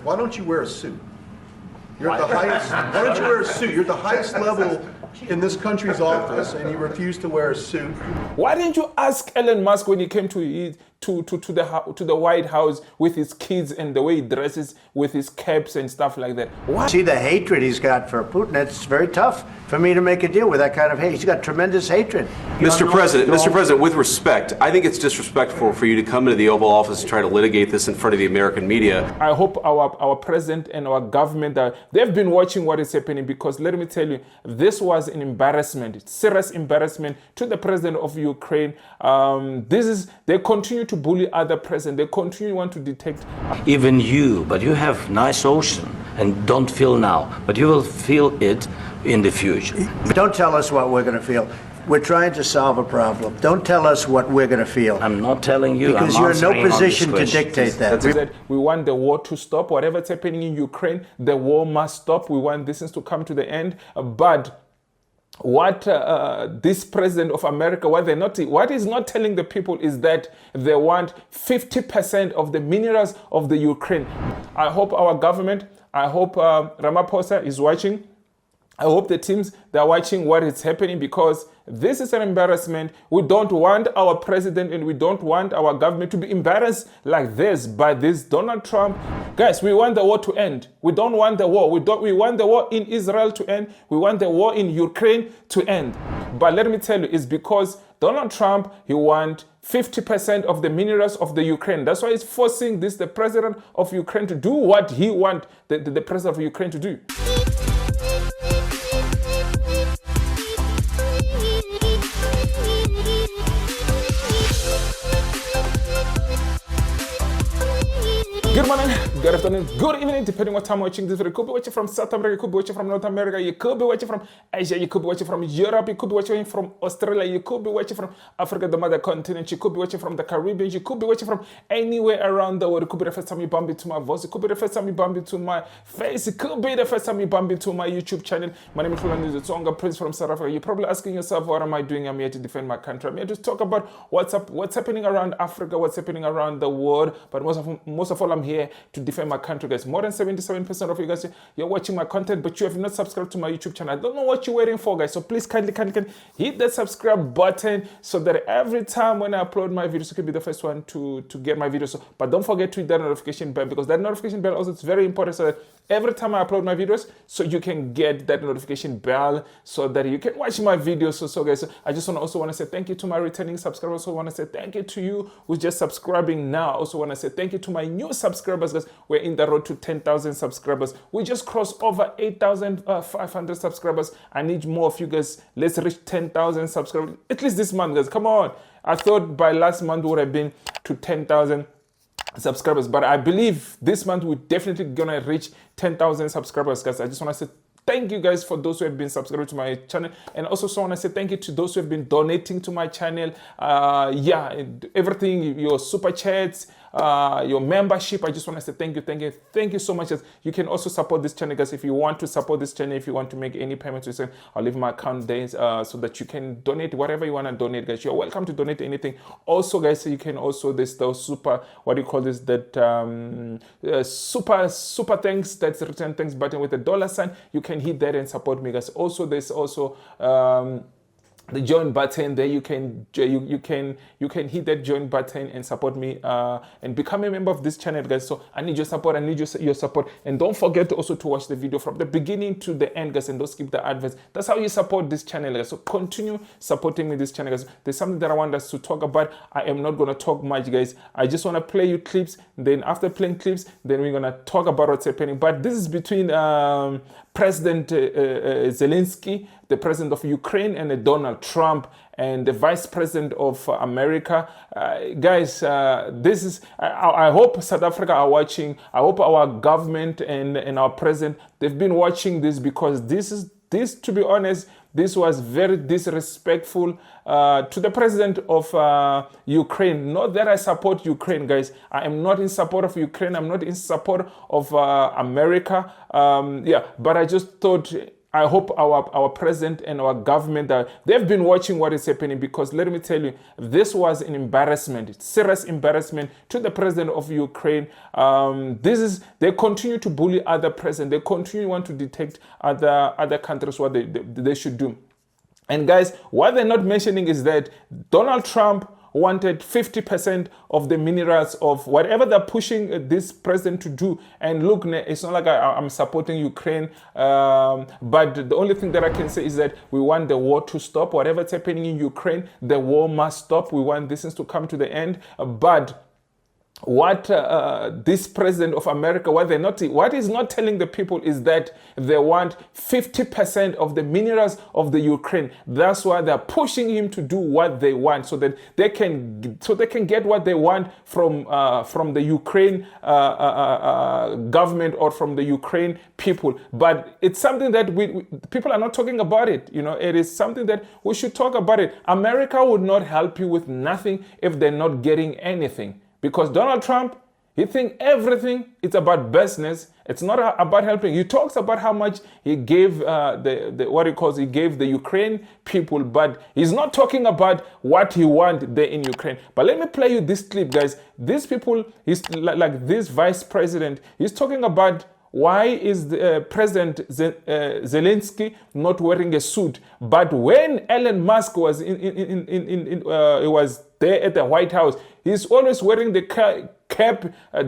Why don't you wear a suit? You're at the highest. Why don't you wear a suit? You're at the highest level in this country's office, and you refuse to wear a suit. Why didn't you ask Elon Musk when he came to the White House with his kids and the way he dresses with his caps and stuff like that? Why? See the hatred he's got for Putin. It's very tough for me to make a deal with that kind of hate. He's got tremendous hatred. Mr. President, with respect, I think it's disrespectful for you to come into the Oval Office and try to litigate this in front of the American media. I hope our president and our government, they've been watching what is happening, because let me tell you, this was an embarrassment, serious embarrassment to the president of Ukraine. They continue to bully other presidents. They continue to want to detect. Even you, but you have nice ocean and don't feel now, but you will feel it in the future. Don't tell us what we're going to feel. We're trying to solve a problem. Don't tell us what we're going to feel. I'm not telling you. Because you're in no position to dictate that. We want the war to stop. Whatever's happening in Ukraine, the war must stop. We want this to come to the end. But what this president of America, what is not telling the people is that they want 50% of the minerals of the Ukraine. I hope our government, I hope Ramaphosa is watching. I hope the teams, they're watching what is happening, because this is an embarrassment. We don't want our president and we don't want our government to be embarrassed like this by this Donald Trump. Guys, we want the war to end. We don't want the war. We want the war in Israel to end. We want the war in Ukraine to end. But let me tell you, it's because Donald Trump, he wants 50% of the minerals of the Ukraine. That's why he's forcing the president of Ukraine, to do what he wants the president of Ukraine to do. Good morning, good afternoon, good evening, depending what time you're watching this video. You could be watching from South America, you could be watching from North America, you could be watching from Asia, you could be watching from Europe, you could be watching from Australia, you could be watching from Africa, the mother continent, you could be watching from the Caribbean, you could be watching from anywhere around the world. It could be the first time you bump into my voice, it could be the first time you bump into my face, it could be the first time you bump into my YouTube channel. My name is Hlulani, the Tsonga Prince from South Africa. You're probably asking yourself, what am I doing? I'm here to defend my country. I'm here to talk about what's happening around Africa, what's happening around the world, but most of all, I'm here to defend my country, guys. More than 77% of you guys, you're watching my content, but you have not subscribed to my YouTube channel. I don't know what you're waiting for, guys. So please kindly hit that subscribe button, so that every time when I upload my videos, you can be the first one to get my videos. But don't forget to hit that notification bell, because that notification bell also is very important, so that every time I upload my videos, so you can get that notification bell, so that you can watch my videos. So guys, I just also want to say thank you to my returning subscribers. Also want to say thank you to you who's just subscribing now. Also want to say thank you to my new subscribers, guys. We're in the road to 10,000 subscribers. We just crossed over 8,500 subscribers. I need more of you guys. Let's reach 10,000 subscribers at least this month, guys. Come on. I thought by last month we would have been to 10,000 subscribers, but I believe this month we're definitely gonna reach 10,000 subscribers, guys. I just want to say thank you guys for those who have been subscribing to my channel, and also want to say thank you to those who have been donating to my channel. Everything, your super chats, your membership. I just want to say thank you so much. You can also support this channel, guys. If you want to support this channel, if you want to make any payments, I'll leave my account there so that you can donate whatever you want to donate, guys. You're welcome to donate anything. Also, guys, you can also those super, what do you call this, that super thanks, that's the return thanks button with the $sign. You can hit that and support me, guys. Also, there's also the join button there. You can hit that join button and support me and become a member of this channel, guys. So I need your support. I need your support. And don't forget also to watch the video from the beginning to the end, guys, and don't skip the adverts. That's how you support this channel, guys. So continue supporting me this channel, guys. There's something that I want us to talk about. I am not going to talk much, guys. I just want to play you clips. Then after playing clips, then we're going to talk about what's happening. But this is between President Zelenskyy, the president of Ukraine, and Donald Trump, and the vice president of America. Guys, this is, I hope South Africa are watching. I hope our government and our president, they've been watching this, because this, to be honest, this was very disrespectful to the president of Ukraine. Not that I support Ukraine, guys. I am not in support of Ukraine. I'm not in support of America. But I just thought I hope our president and our government, they've been watching what is happening, because let me tell you, this was an embarrassment, serious embarrassment to the president of Ukraine. They continue to bully other presidents. They continue to want to detect other countries what they should do. And guys, what they're not mentioning is that Donald Trump wanted 50% of the minerals of whatever they're pushing this president to do. And look, it's not like I'm supporting Ukraine, but the only thing that I can say is that we want the war to stop. Whatever's happening in Ukraine, the war must stop. We want this to come to the end. But what this president of America, what he's not telling the people is that they want 50% of the minerals of the Ukraine. That's why they're pushing him to do what they want, so that they can get what they want from the Ukraine government or from the Ukraine people. But it's something that people are not talking about it. You know, it is something that we should talk about it. America would not help you with nothing if they're not getting anything. Because Donald Trump, he thinks everything is about business. It's not about helping. He talks about how much he gave he gave the Ukraine people, but he's not talking about what he wants there in Ukraine. But let me play you this clip, guys. These people, he's like this vice president, he's talking about why is the President Zelensky not wearing a suit? But when Elon Musk was he was there at the White House, he's always wearing the cap,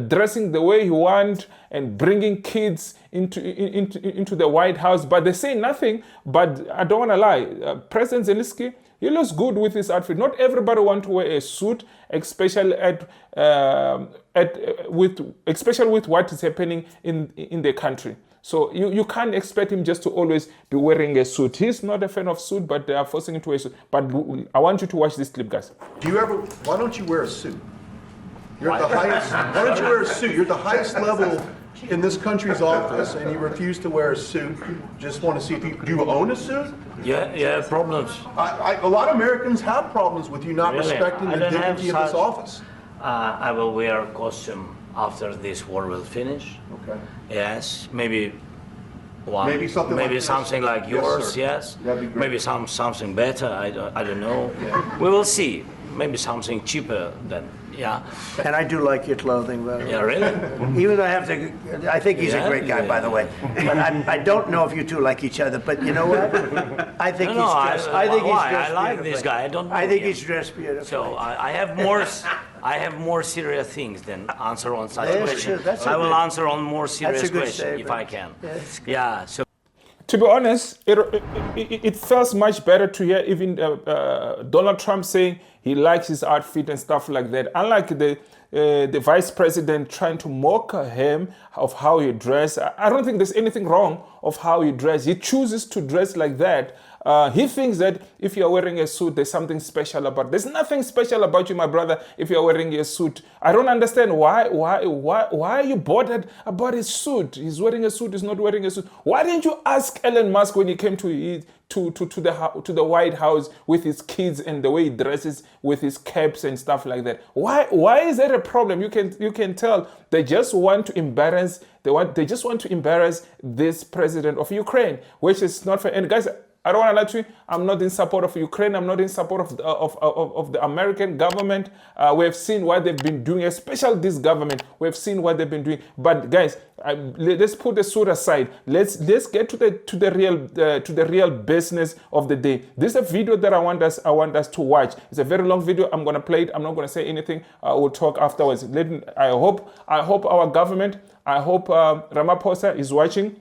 dressing the way he wants, and bringing kids into the White House. But they say nothing. But I don't want to lie, President Zelensky, he looks good with his outfit. Not everybody wants to wear a suit, especially with what is happening in the country. So you can't expect him just to always be wearing a suit. He's not a fan of suit, but they are forcing him to wear a suit. But I want you to watch this clip, guys. Why don't you wear a suit? You're at the highest. Why don't you wear a suit? You're at the highest level in this country's office, and you refuse to wear a suit. Just want to see if do you own a suit? Yeah, problems. A lot of Americans have problems with you not Really? respecting I the don't have dignity of this such- office. I will wear costume after this war will finish. Okay. Yes, maybe one. Maybe something like this? something like Yes, yours. sir. Yes. That'd be great. Maybe something better. I don't know. We will see. Maybe something cheaper than. Yeah. And I do like your clothing, by the way. Yeah. Really. Even though I think he's a Yeah, great guy, yeah. by the way. But I don't know if you two like each other. But you know what? I think No, he's I dressed. I think he's why? dressed I like beautifully. this guy. I don't know I think him. he's dressed beautifully. So I have more serious things than answer on such Yes, question. sure, that's a I will good- answer on more serious good question if statement. I can. Yeah, that's good. Yeah. So. To be honest, it feels much better to hear even Donald Trump saying he likes his outfit and stuff like that. Unlike the vice president trying to mock him of how he dress. I don't think there's anything wrong of how he dress. He chooses to dress like that. He thinks that if you're wearing a suit, there's something special about it. There's nothing special about you, my brother, if you're wearing a suit. I don't understand why are you bothered about his suit? He's wearing a suit, he's not wearing a suit. Why didn't you ask Elon Musk when he came to the White House with his kids and the way he dresses with his caps and stuff like that? Why is that a problem? You can tell they just want to embarrass this president of Ukraine, which is not fair. And guys, I don't want to lie to you. I'm not in support of Ukraine. I'm not in support of the American government. We have seen what they've been doing, especially this government. We have seen what they've been doing. But guys, let's put the suit aside. Let's get to the real business of the day. This is a video that I want us to watch. It's a very long video. I'm gonna play it. I'm not gonna say anything. We'll talk afterwards. I hope our government. I hope Ramaphosa is watching.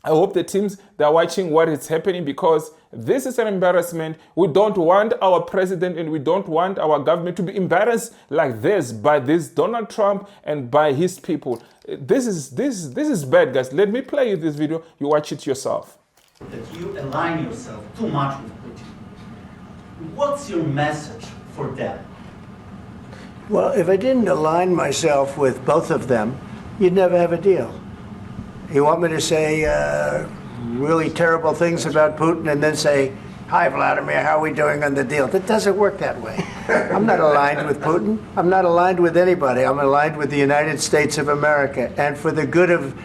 I hope the teams, they're watching what is happening, because this is an embarrassment. We don't want our president and we don't want our government to be embarrassed like this by this Donald Trump and by his people. This is bad, guys. Let me play you this video. You watch it yourself. That you align yourself too much with Putin. What's your message for them? Well, if I didn't align myself with both of them, you'd never have a deal. You want me to say really terrible things about Putin and then say, "Hi, Vladimir, how are we doing on the deal?" That doesn't work that way. I'm not aligned with Putin. I'm not aligned with anybody. I'm aligned with the United States of America. And for the good of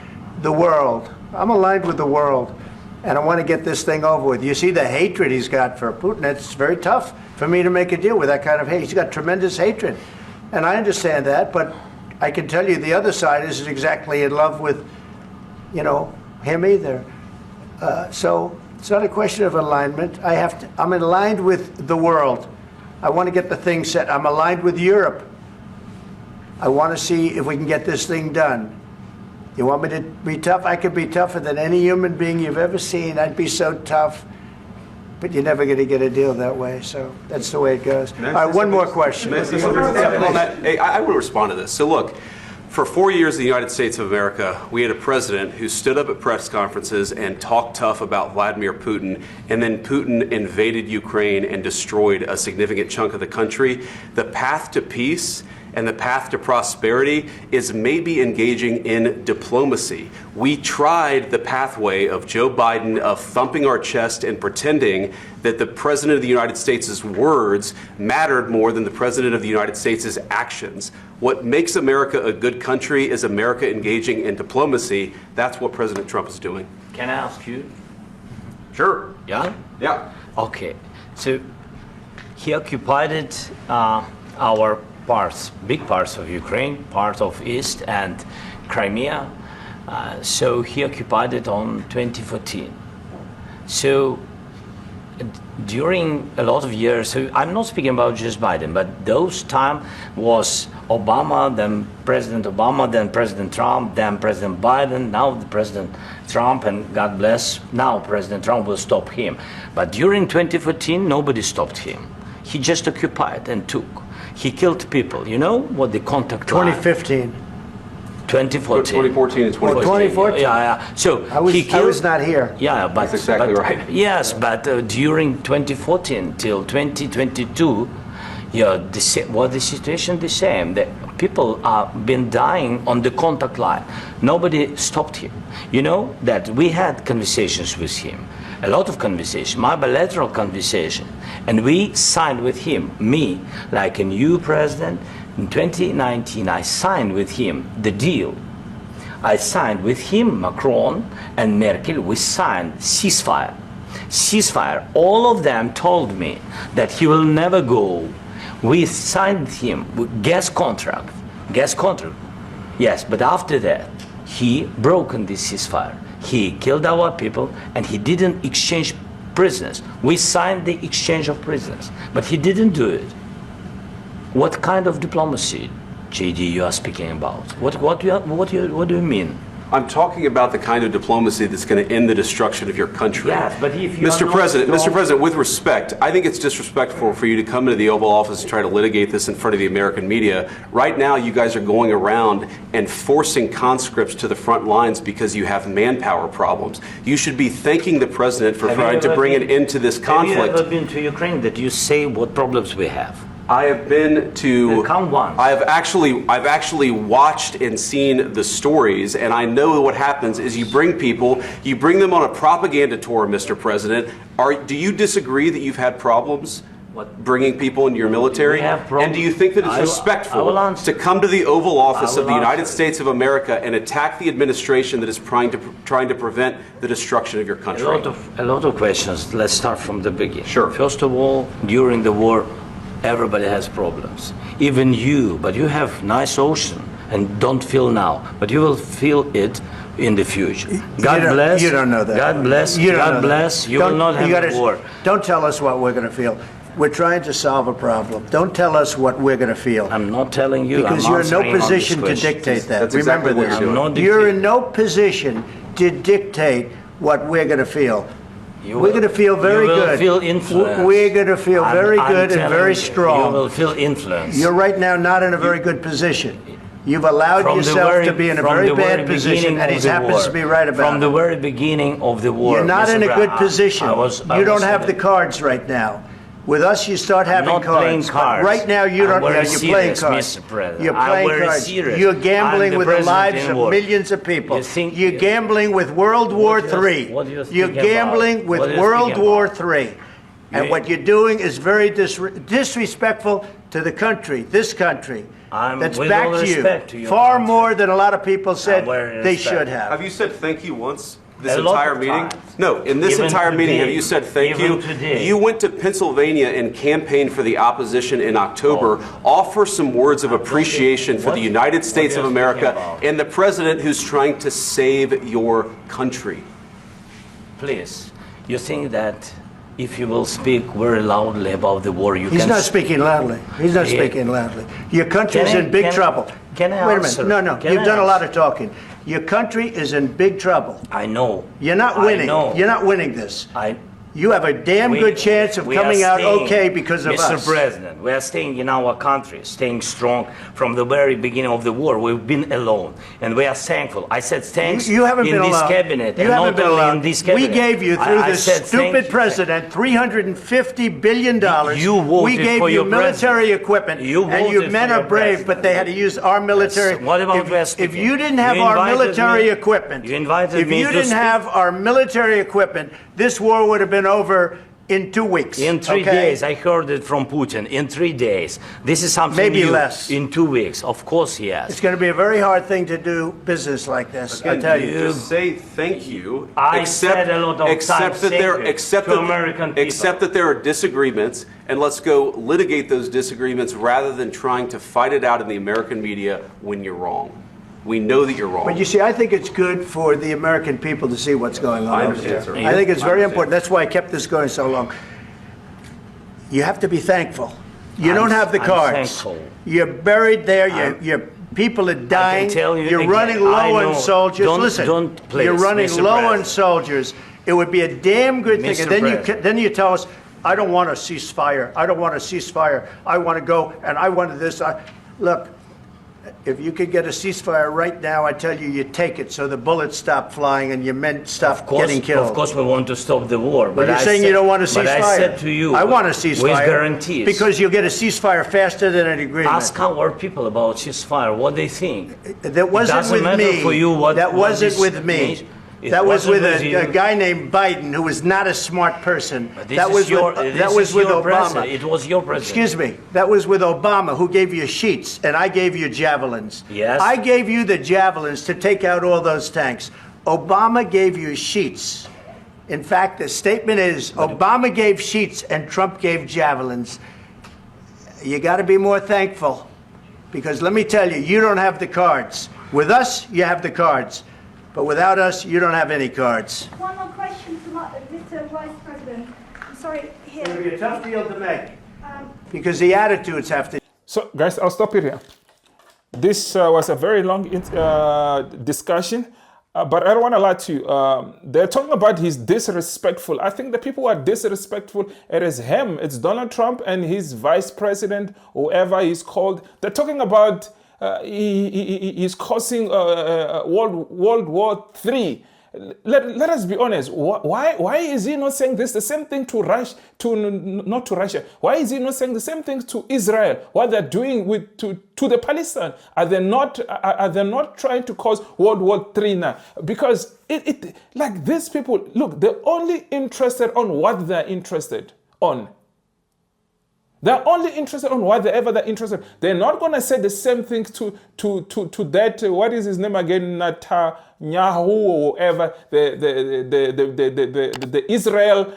the world, I'm aligned with the world. and I want to get this thing over with. You see the hatred he's got for Putin. It's very tough for me to make a deal with that kind of hate. He's got tremendous hatred, and I understand that, but I can tell you the other side isn't exactly in love with, him either. So it's not a question of alignment. I'm aligned with the world. I want to get the thing set. I'm aligned with Europe. I want to see if we can get this thing done. You want me to be tough? I could be tougher than any human being you've ever seen. I'd be so tough. But you're never going to get a deal that way. So that's the way it goes. All right, one more question. Hey, I want to respond to this. So look, for 4 years in the United States of America, we had a president who stood up at press conferences and talked tough about Vladimir Putin, and then Putin invaded Ukraine and destroyed a significant chunk of the country. The path to peace and the path to prosperity is maybe engaging in diplomacy. We tried the pathway of Joe Biden of thumping our chest and pretending that the President of the United States' words mattered more than the President of the United States' actions. What makes America a good country is America engaging in diplomacy. That's what President Trump is doing. Can I ask you? Sure. Yeah? Yeah. Okay. So he occupied our parts, big parts of Ukraine, part of East and Crimea. So he occupied it on 2014. So during a lot of years, so I'm not speaking about just Biden, but those time was Obama, then President Obama, then President Trump, then President Biden, now the President Trump, and God bless, now President Trump will stop him. But during 2014, nobody stopped him. He just occupied and took. He killed people. You know what the contact line? 2015. 2014. 2014 and 2014. 2014. Yeah. So I was not here. Yeah, but That's exactly right. Yes, but during 2014 till 2022, the situation the same. The people have been dying on the contact line. Nobody stopped him. You know that we had conversations with him, a lot of conversation, my bilateral conversation, and we signed with him, me, like a new president. In 2019, I signed with him the deal. I signed with him, Macron and Merkel, we signed ceasefire. Ceasefire. All of them told me that he will never go. We signed him with gas contract. Yes, but after that, he broken this ceasefire. He killed our people and he didn't exchange prisoners. We signed the exchange of prisoners, but he didn't do it. What kind of diplomacy, JD, you are speaking about? What do you mean? I'm talking about the kind of diplomacy that's going to end the destruction of your country. Yes, but if you Mr. President, with respect, I think it's disrespectful for you to come into the Oval Office and try to litigate this in front of the American media. Right now, you guys are going around and forcing conscripts to the front lines because you have manpower problems. You should be thanking the president for trying to bring an end to this conflict. Have you ever been to Ukraine that you say what problems we have? I have been to. Come once. I've actually watched and seen the stories, and I know what happens is you bring them on a propaganda tour, Mr. President. Do you disagree that you've had problems bringing people into your military? And do you think that it's respectful to come to the Oval Office of the United States of America and attack the administration that is trying to prevent the destruction of your country? A lot of questions. Let's start from the beginning. Sure. First of all, during the war, everybody has problems, even you, but you have nice ocean and don't feel now, but you will feel it in the future. God bless. You don't know that. God bless. God bless. You will not have a war. Don't tell us what we're going to feel. We're trying to solve a problem. Don't tell us what we're going to feel. I'm not telling you. Because you're in no position to dictate that. That's exactly Remember what you're doing. You're in no position to dictate what we're going to feel. We're going to feel very good. You will feel influence. We're going to feel very good and very strong. You will feel influence. You're right now not in a very good position. You've allowed yourself to be in a very bad position, and he happens to be right about it. From the very beginning of the war. You're not in a good position. You don't have the cards right now. With us, you start having I'm not cards. Playing cards. Right now, you don't. You're playing cards. Mr. President. You're playing cards. Serious. You're gambling with the lives of war. millions of people. You're you gambling with World War III. You're gambling with World War III. And what you're doing is very disrespectful to the country, this country. That's back to you. Far more than a lot of people said they should have. Have you said thank you once? this A lot entire of meeting? times. No, in this Even entire meeting, today. have you said thank Even you? today. You went to Pennsylvania and campaigned for the opposition in October. Offer some words of appreciation for the United States of are you America speaking about? and the president who's trying to save your country. Please, you think that if you will speak very loudly about the war, you He's can... not speaking loudly. He's not Yeah. speaking loudly. Your country is Can I- in big can- trouble. can I Wait a answer? minute. No, Can you've I done a lot answer? of talking. Your country is in big trouble. I know. You're not I winning. know. You're not winning this. I... You have a damn We- good chance of we are coming out staying, okay because of Mr. us. President, we are staying in our country, staying strong from the very beginning of the war. We've been alone, and we are thankful. I said thanks You haven't in been this allowed. cabinet, You and haven't not been only allowed. in this We cabinet. gave you, through I this said thank stupid you. president, $350 billion. You voted we gave for you your military president. equipment, You and you voted men for are your brave, president. but they had to use our military. Yes. What about West if Indies? you didn't have You our invited military me- equipment, you invited if me you to didn't speak. have our military equipment, this war would have been over in 2 weeks. In 3 okay? days, I heard it from Putin. In 3 days, this is something Maybe new. less. In 2 weeks, of course, yes. It's going to be a very hard thing to do business like this. I tell you. Just say thank you. I said a lot of except times that thank there, you except to that, American people. except that there are disagreements, and let's go litigate those disagreements rather than trying to fight it out in the American media when you're wrong. We know that you're wrong. But you see, I think it's good for the American people to see what's going on I over understand, there. sir. I think it's I very understand. important. That's why I kept this going so long. You have to be thankful. You don't have the I'm cards. thankful. You're buried there. I'm- Your people are dying. tell you You're again, running I low know. on soldiers. Don't- Listen, don't, please, you're running Mr. low on President. soldiers. It would be a damn good thing. Mr. And then President. then you tell us, I don't want a ceasefire. I don't want a ceasefire. I want to go and I want this. Look, if you could get a ceasefire right now, I tell you, you take it so the bullets stop flying and your men stop getting killed. Of course, we want to stop the war. But you're saying you don't want a ceasefire. But I said to you, I want a ceasefire. with guarantees. Because you'll get a ceasefire faster than an agreement. Ask our people about ceasefire, what they think. That wasn't doesn't with matter me. for you what- that what wasn't this with me. means. It That was wasn't with with you. a guy named Biden, who was not a smart person. But this That is was your, with, this that was is with your Obama. president. It was your president. Excuse me. That was with Obama, who gave you sheets, and I gave you javelins. Yes. I gave you the javelins to take out all those tanks. Obama gave you sheets. In fact, the statement is Obama gave sheets and Trump gave javelins. You got to be more thankful, because let me tell you, you don't have the cards. With us, you have the cards. But without us, you don't have any cards. One more question to Mr. Vice President. I'm sorry, here. It'll be a tough deal to make, Um, because the attitudes have to. So, guys, I'll stop it here. This was a very long discussion, but I don't want to lie to you. They're talking about he's disrespectful. I think the people who are disrespectful, it is him. It's Donald Trump and his vice president, whoever he's called. They're talking about he's causing World War III. Let us be honest. Why is he not saying this? The same thing to Russia, not to Russia. Why is he not saying the same thing to Israel? What they're doing to the Palestine? Are they not trying to cause World War III now? Because like these people, look, they're only interested on what they're interested on. They're only interested on whatever they're interested. They're not going to say the same thing to that. What is his name again? Netanyahu or whoever the Israel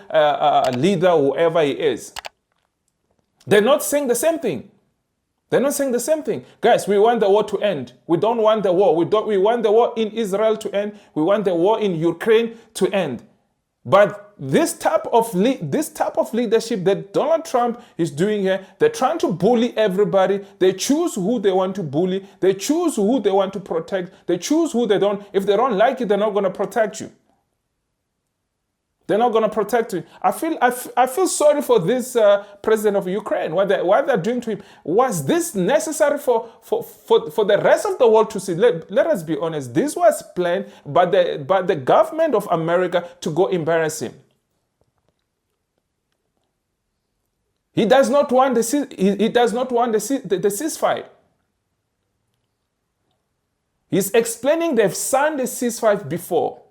leader, whoever he is. They're not saying the same thing. They're not saying the same thing. Guys, we want the war to end. We don't want the war. We want the war in Israel to end. We want the war in Ukraine to end. But this type of leadership that Donald Trump is doing here, they're trying to bully everybody. They choose who they want to bully. They choose who they want to protect. They choose who they don't. If they don't like it, they're not going to protect you. They're not going to protect you. I feel sorry for this president of Ukraine. What they're doing to him. Was this necessary for the rest of the world to see? Let us be honest. This was planned by the government of America to go embarrass him. He does not want the ceasefire. He's explaining they've signed the ceasefire before.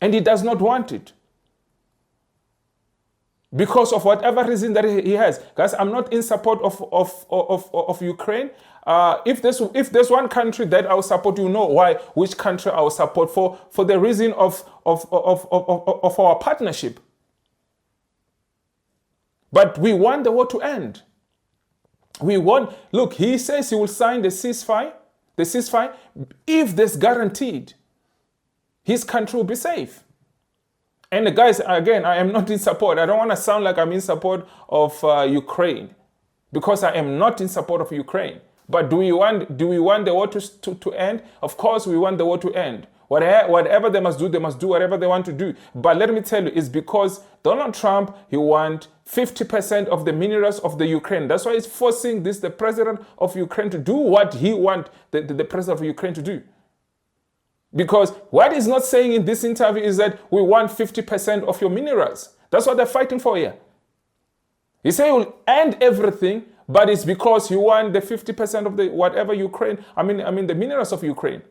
And he does not want it. because of whatever reason that he has. Guys, I'm not in support of Ukraine. If there's one country that I will support, you know why, which country I will support for the reason of our partnership. But we want the war to end. Look, he says he will sign the ceasefire. If there's guaranteed, his country will be safe. And guys, again, I am not in support. I don't want to sound like I'm in support of Ukraine, because I am not in support of Ukraine. But do we want the war to end? Of course, we want the war to end. Whatever they must do whatever they want to do. But let me tell you, it's because Donald Trump, he wants 50% of the minerals of the Ukraine. That's why he's forcing the president of Ukraine to do what he wants the president of Ukraine to do. Because what he's not saying in this interview is that we want 50% of your minerals. That's what they're fighting for here. He said he will end everything, but it's because he wants the 50% of the whatever Ukraine, I mean the minerals of Ukraine.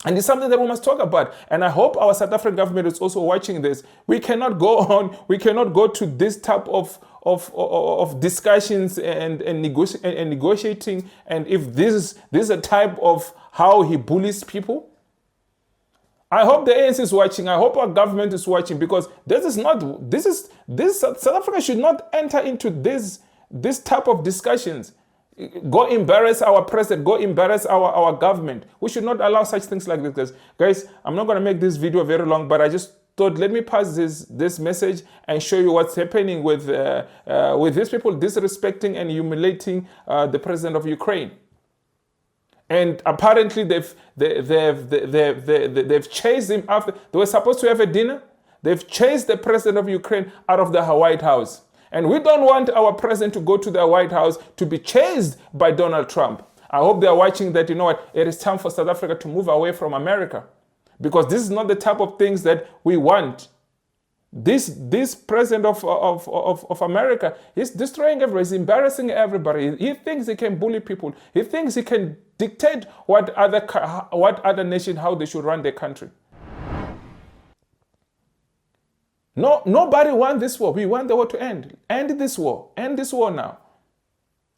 And it's something that we must talk about. And I hope our South African government is also watching this. We cannot go to this type of discussions and negotiating. And if this is a type of how he bullies people, I hope the ANC is watching. I hope our government is watching, because South Africa should not enter into this type of discussions. Go embarrass our president, go embarrass our government. We should not allow such things like this. Guys, I'm not going to make this video very long, but I just thought, let me pass this message and show you what's happening with these people disrespecting and humiliating the president of Ukraine. And apparently they've chased him after. They were supposed to have a dinner. They've chased the president of Ukraine out of the White House. And we don't want our president to go to the White House to be chased by Donald Trump. I hope they're watching that, you know what, it is time for South Africa to move away from America. Because this is not the type of things that we want. This president of America is destroying everybody. He's embarrassing everybody. He thinks he can bully people. He thinks he can dictate what other nation, how they should run their country. No, nobody wants this war. We want the war to end. End this war. End this war now.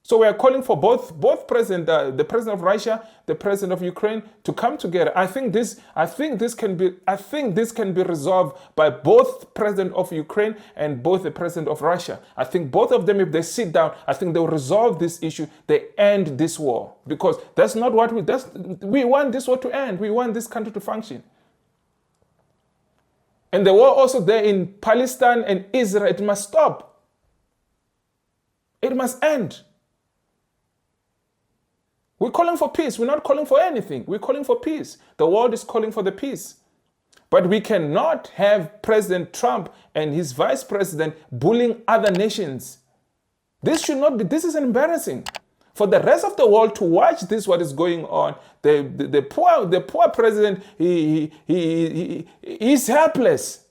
So we are calling for both president, the president of Russia, the president of Ukraine, to come together. I think this can be resolved by both president of Ukraine and both the president of Russia. I think both of them, if they sit down, I think they will resolve this issue. They end this war, because that's not what we want this war to end. We want this country to function. And the war also there in Palestine and Israel, it must stop. It must end. We're calling for peace. We're not calling for anything. We're calling for peace. The world is calling for the peace. But we cannot have President Trump and his vice president bullying other nations. This should not be. This is embarrassing. For the rest of the world to watch this, what is going on, the poor president, he's helpless.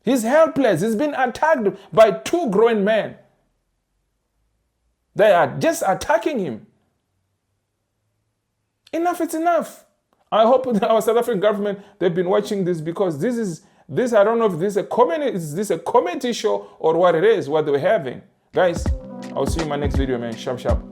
He's helpless. He's been attacked by two grown men. They are just attacking him. Enough is enough. I hope our South African government, they've been watching this, because this, I don't know if this is a comedy show or what it is, what they're having. Guys, I'll see you in my next video, man. Sharp, sharp.